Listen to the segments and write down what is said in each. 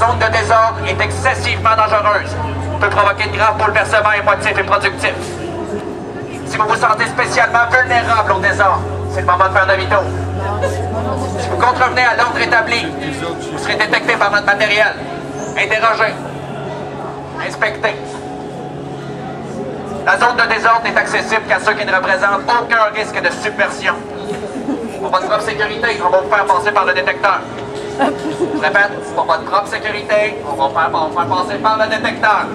zone de désordre est excessivement dangereuse. Peut provoquer de graves bouleversements émotifs et productifs. Si vous vous sentez spécialement vulnérable au désordre, c'est le moment de faire demi-tour. Si vous contrevenez à l'ordre établi, vous serez détecté par notre matériel. Interrogé. Inspecté. La zone de désordre n'est accessible qu'à ceux qui ne représentent aucun risque de subversion. Pour votre propre sécurité, on va vous faire passer par le détecteur. Je répète, pour votre propre sécurité, on va vous faire passer par le détecteur.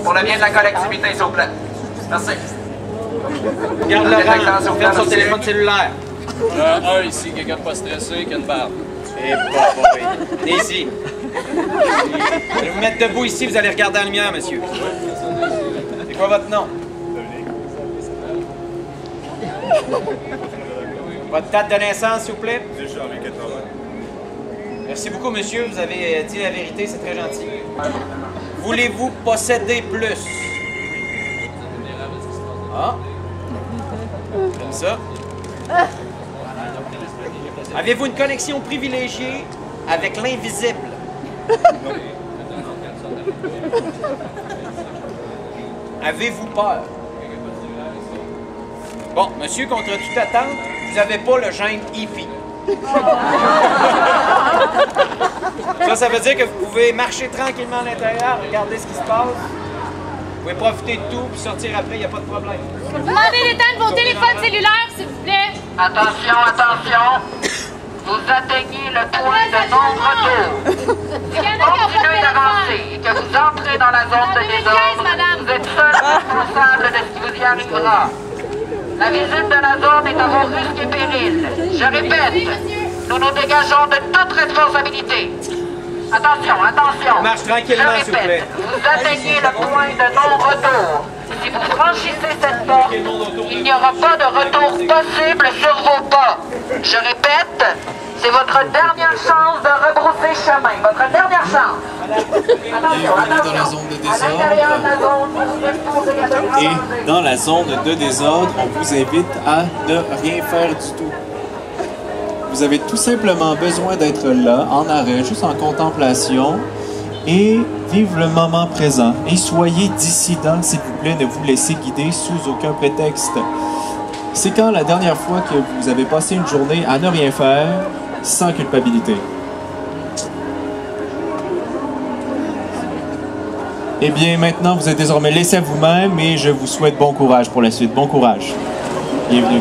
Pour le bien de la collectivité, s'il vous plaît. Merci. Garde le rang, ferme son téléphone cellulaire. Un ici, quelqu'un de pas stressé, qui a une barbe. Eh, boy. Venez ici. Je vais vous mettre debout ici, vous allez regarder la lumière, monsieur. C'est quoi votre nom? Votre date de naissance, s'il vous plaît? 10 janvier 80. Merci beaucoup, monsieur. Vous avez dit la vérité, c'est très gentil. Voulez-vous posséder plus? Ah? Comme ça. Avez-vous une connexion privilégiée avec l'invisible? Avez-vous peur? Bon, monsieur, contre toute attente, vous n'avez pas le gène hippie. Ça veut dire que vous pouvez marcher tranquillement à l'intérieur, regarder ce qui se passe. Vous pouvez profiter de tout, puis sortir après, il n'y a pas de problème. Je vous demandez d'éteindre vos téléphones cellulaires, s'il vous plaît. Attention, attention. Vous atteignez le point de non-retour. Si vous continuez d'avancer et que vous entrez dans la zone de désordre, vous êtes seul responsable de ce qui vous y arrivera. La visite de la zone est à vos risques et périls. Je répète, nous nous dégageons de toute responsabilité. Attention, attention. Marche tranquillement, s'il vous plaît. Vous atteignez le point de non-retour. Si vous franchissez cette porte, il n'y aura pas de retour possible sur vos pas. Je répète, c'est votre dernière chance de rebrousser chemin. Votre dernière chance. Bienvenue dans la zone de désordre. Et dans la zone de désordre, on vous invite à ne rien faire du tout. Vous avez tout simplement besoin d'être là, en arrêt, juste en contemplation, et vivre le moment présent. Et soyez dissident, s'il vous plaît, ne vous laissez guider sous aucun prétexte. C'est quand la dernière fois que vous avez passé une journée à ne rien faire, sans culpabilité? Eh bien, maintenant, vous êtes désormais laissé à vous-même et je vous souhaite bon courage pour la suite. Bon courage. Bienvenue.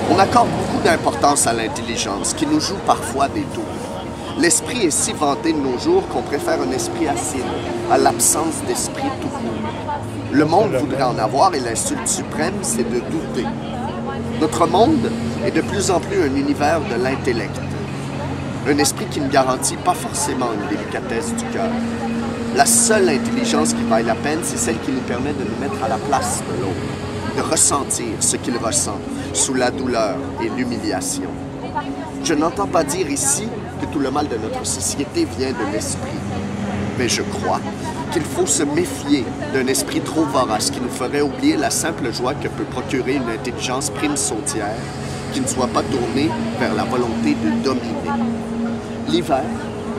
On accorde beaucoup d'importance à l'intelligence, qui nous joue parfois des tours. L'esprit est si vanté de nos jours qu'on préfère un esprit acide à l'absence d'esprit tout court. Le monde voudrait en avoir et l'insulte suprême, c'est de douter. Notre monde est de plus en plus un univers de l'intellect. Un esprit qui ne garantit pas forcément une délicatesse du cœur. La seule intelligence qui vaille la peine, c'est celle qui nous permet de nous mettre à la place de l'autre, de ressentir ce qu'il ressent sous la douleur et l'humiliation. Je n'entends pas dire ici que tout le mal de notre société vient de l'esprit, mais je crois qu'il faut se méfier d'un esprit trop vorace qui nous ferait oublier la simple joie que peut procurer une intelligence prime sautière qui ne soit pas tournée vers la volonté de dominer. L'hiver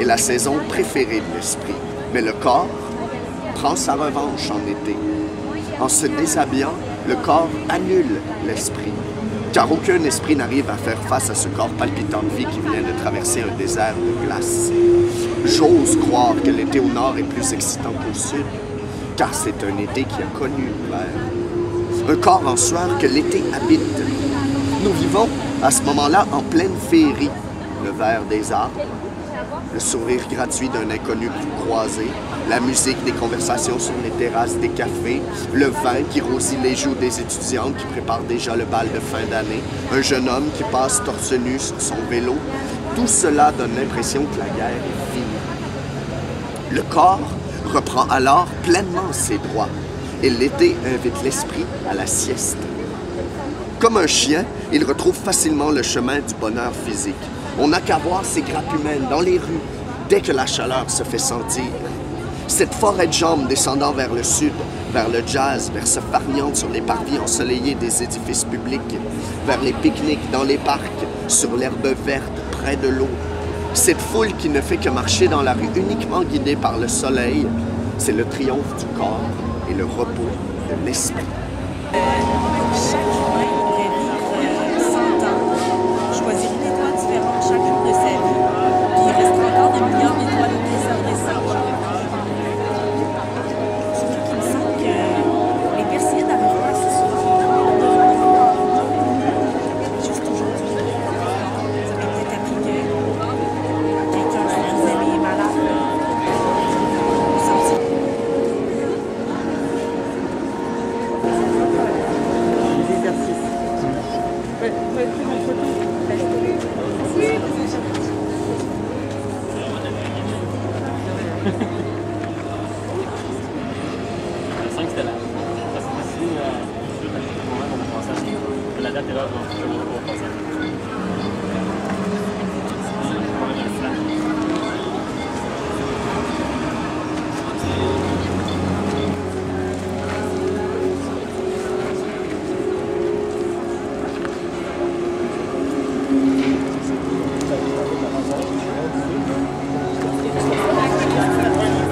est la saison préférée de l'esprit, mais le corps prend sa revanche en été. En se déshabillant, le corps annule l'esprit, car aucun esprit n'arrive à faire face à ce corps palpitant de vie qui vient de traverser un désert de glace. J'ose croire que l'été au nord est plus excitant qu'au sud, car c'est un été qui a connu l'hiver. un corps en sueur que l'été habite. Nous vivons à ce moment-là en pleine féerie, le vert des arbres, le sourire gratuit d'un inconnu croisé, la musique des conversations sur les terrasses des cafés, le vin qui rosit les joues des étudiantes qui préparent déjà le bal de fin d'année, un jeune homme qui passe torse nu sur son vélo. Tout cela donne l'impression que la guerre est finie. Le corps reprend alors pleinement ses droits et l'été invite l'esprit à la sieste. Comme un chien, il retrouve facilement le chemin du bonheur physique. On n'a qu'à voir ces grappes humaines dans les rues dès que la chaleur se fait sentir. Cette forêt de jambes descendant vers le sud, vers le jazz, vers se farniante sur les parvis ensoleillés des édifices publics, vers les pique-niques dans les parcs, sur l'herbe verte près de l'eau. Cette foule qui ne fait que marcher dans la rue uniquement guidée par le soleil, c'est le triomphe du corps et le repos de l'esprit. Chaque humain pourrait vivre 100 ans, choisir une étoile différente chaque jour de sa vie, puis il restera encore des milliards d'étoiles auxquelles s'adresser. Surtout qu'il me semble que les Perséides arrivent assez souvent juste aujourd'hui. Ça m'a peut-être appris que quelqu'un que vous aimez est malade. La date est là, donc je vais pouvoir passer.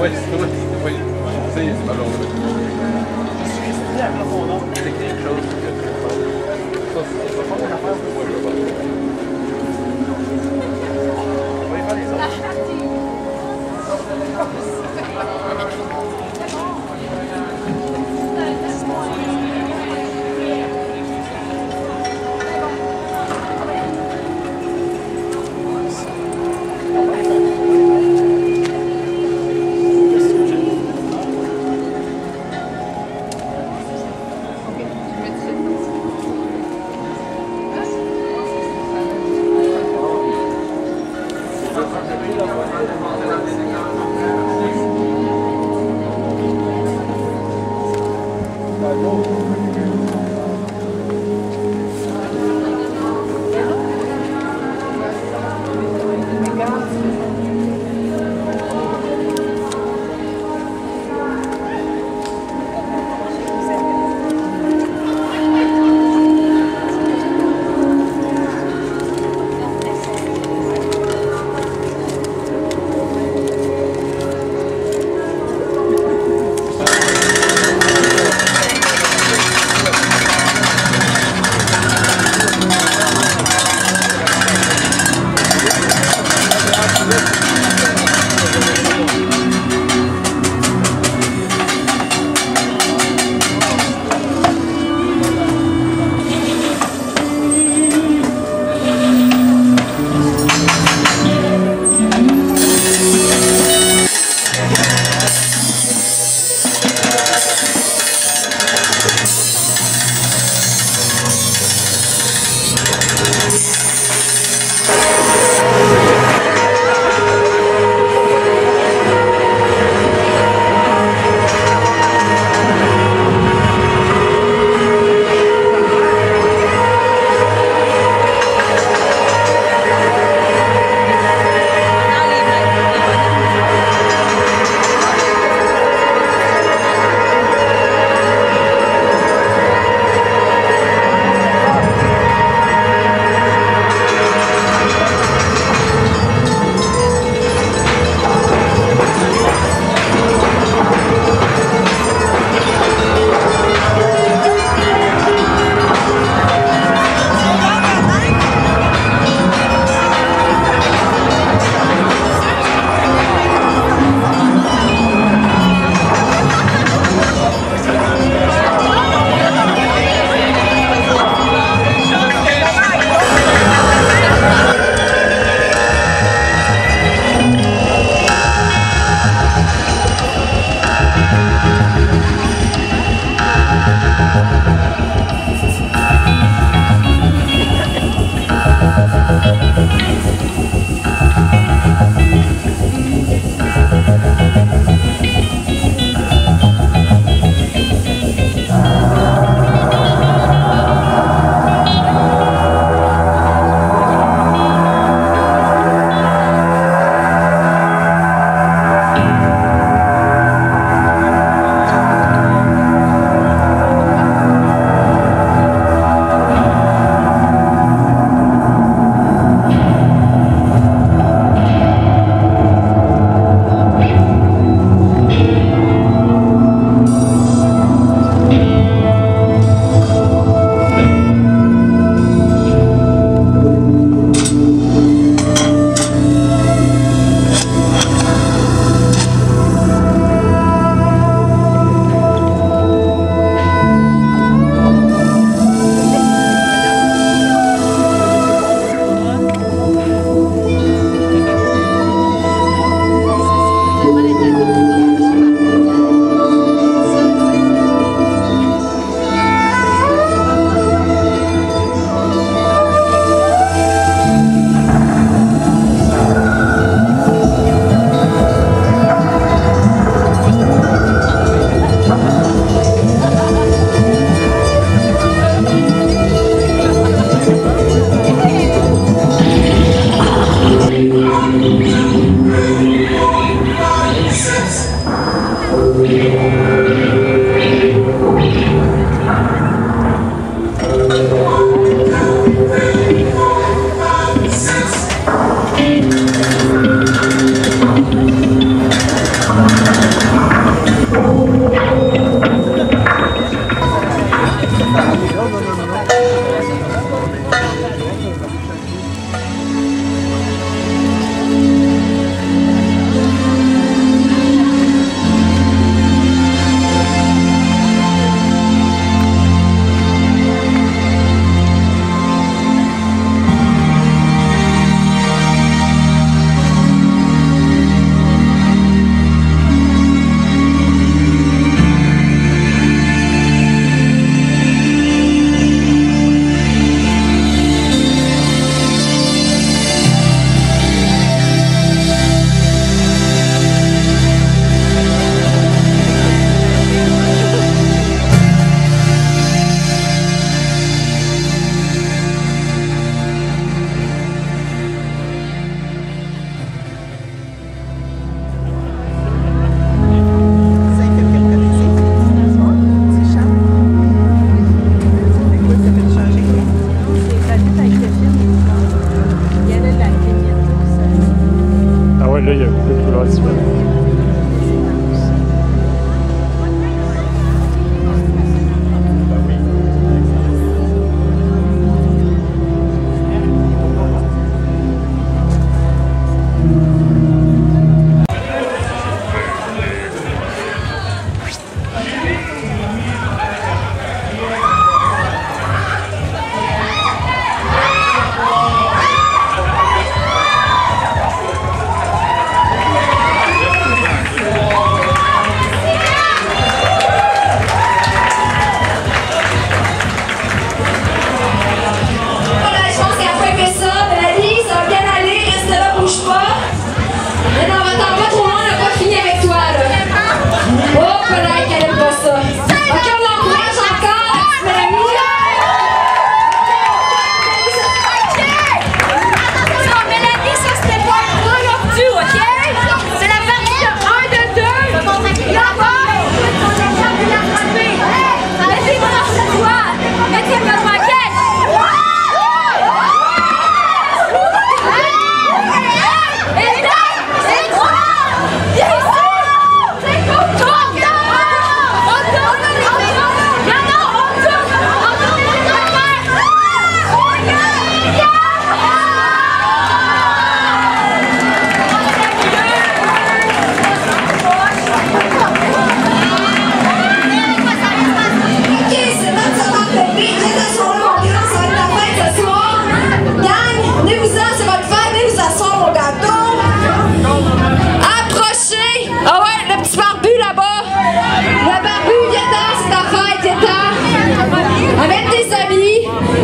Oui, c'est malheureux. Je suis ici à la fondante. C'est quelque chose que ça, c'est pas une affaire.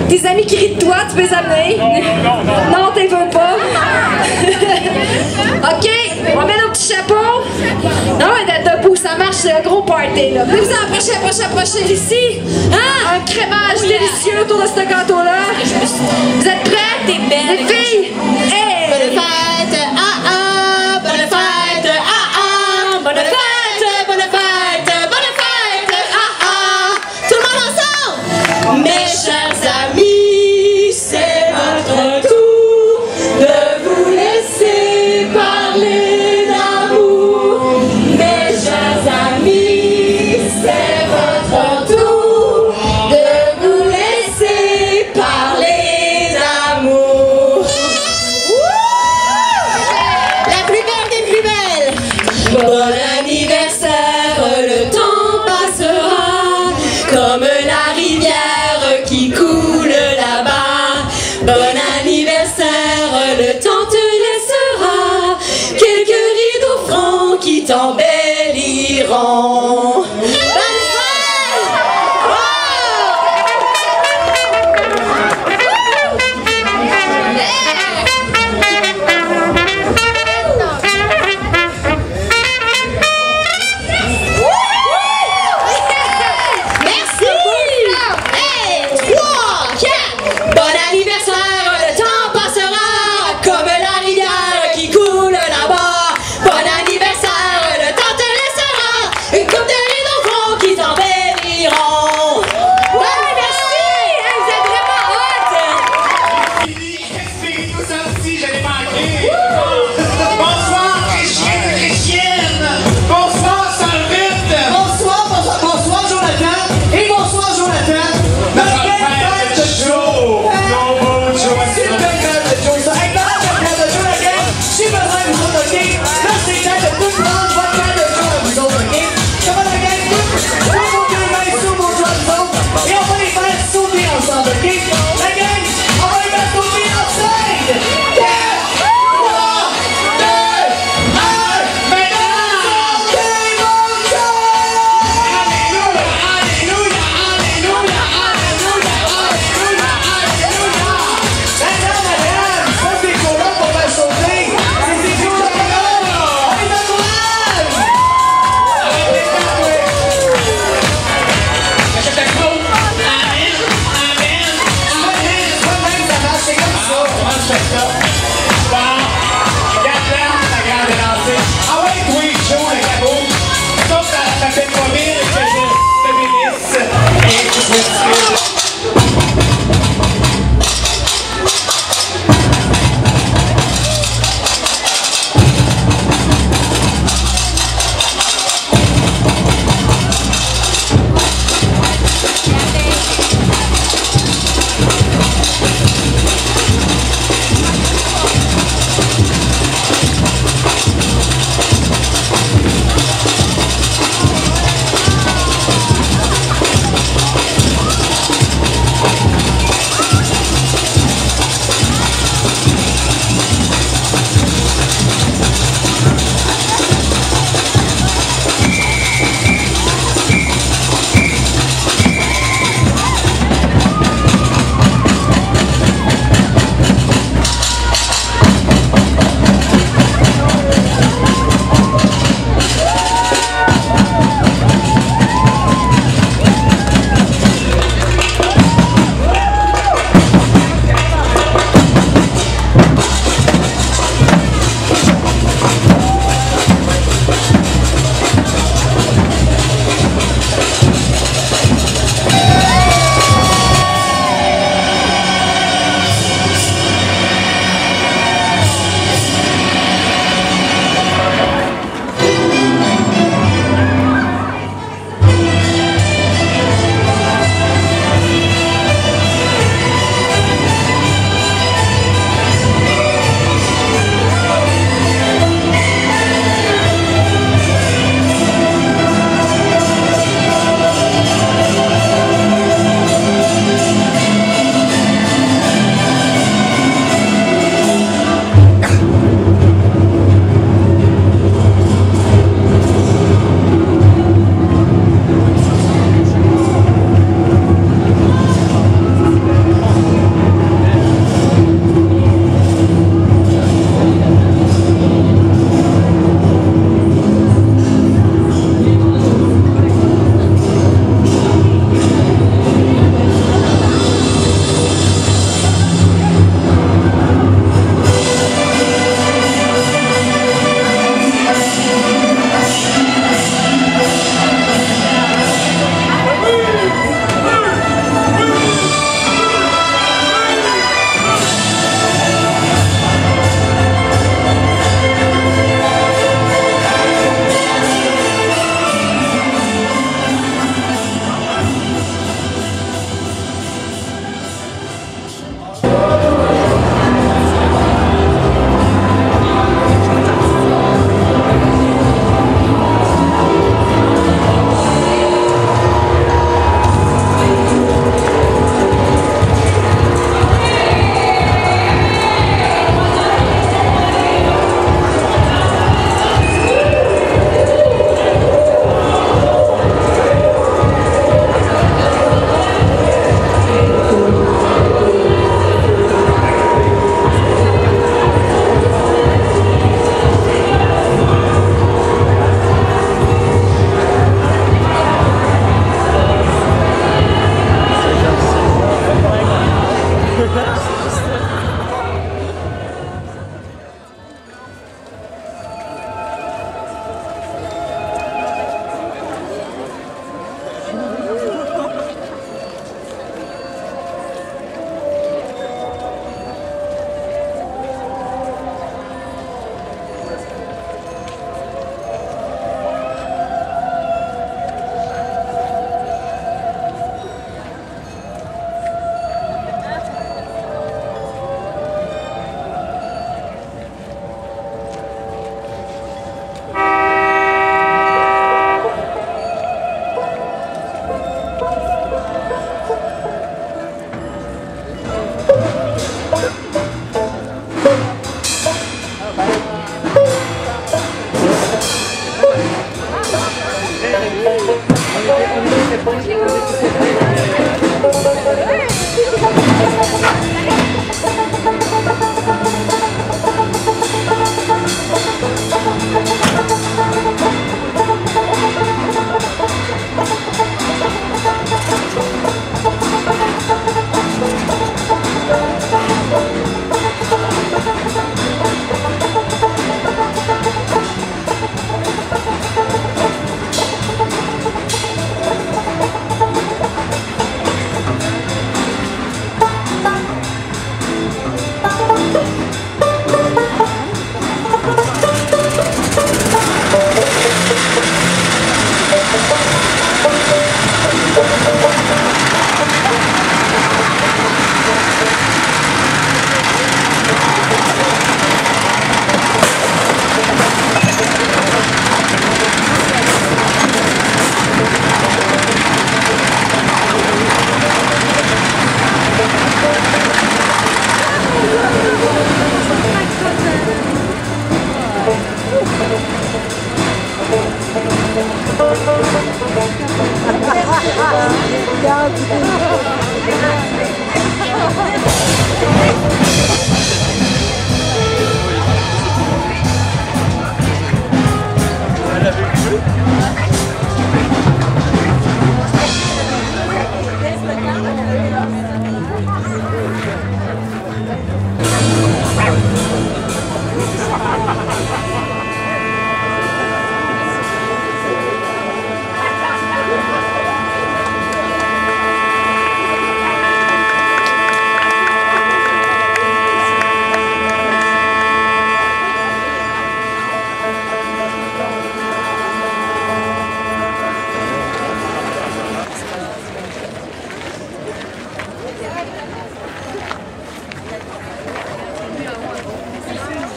Tes amis qui rient de toi, tu peux les amener? Non, t'es veux pas. OK, on met nos petits chapeaux. Non, mais d'être debout, ça marche, c'est un gros party, là. Venez vous approchez, approchez ici. Hein? Un crémage délicieux autour de ce gâteau-là. Vous êtes prêts? T'es belle. Les filles! Hey! Bonne fête! Bonne fête! Bonne fête! Bonne fête! Bonne fête! Tout le monde ensemble! Mes chers amis, c'est votre tour de vous laisser parler d'amour. Mes chers amis, c'est votre tour de vous laisser parler d'amour.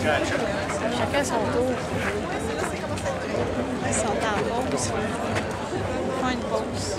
Chacun son tour. Ils sont en pause. Ils font une pause.